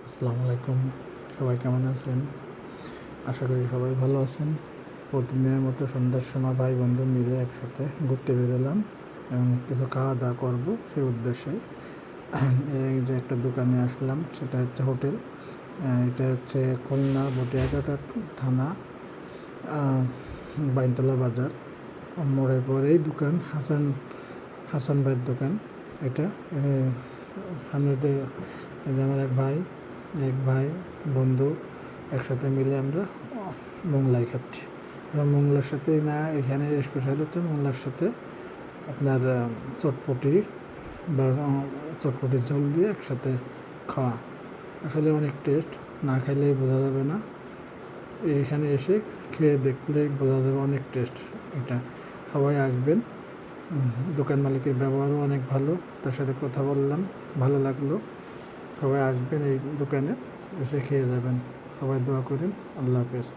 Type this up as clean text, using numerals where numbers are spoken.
আসসালামু আলাইকুম। সবাই কেমন আছেন? আশা করি সবাই ভালো আছেন। প্রতিদিনের মতো সন্ধ্যার সময় ভাই বন্ধু মিলে একসাথে ঘুরতে বেরোলাম এবং কিছু খাওয়া দাওয়া করবো সেই উদ্দেশ্যে এই যে একটা দোকানে আসলাম, সেটা হচ্ছে হোটেল। এটা হচ্ছে খুলনা বটিয়াঘাটা থানা, বাইনতলা বাজার মোড়ের পরেই দোকান, হাসান ভাইয়ের দোকান। এটা সামনে যে আমার এক ভাই বন্ধু একসাথে মিলে আমরা মোংলাই খাচ্ছি। এবং মোংলার সাথে না, এখানে স্পেশাল হচ্ছে মোংলার সাথে আপনার চটপটি বা চটপটির ঝোল দিয়ে একসাথে খাওয়া। আসলে অনেক টেস্ট, না খাইলেই বোঝা যাবে না। এখানে এসে খেয়ে দেখলেই বোঝা যাবে অনেক টেস্ট এটা। সবাই আসবেন। দোকান মালিকের ব্যবহারও অনেক ভালো, তার সাথে কথা বললাম, ভালো লাগলো। সবাই আসবেন এই দোকানে, এসে খেয়ে যাবেন। সবাই দোয়া করেন। আল্লাহ হাফেজ।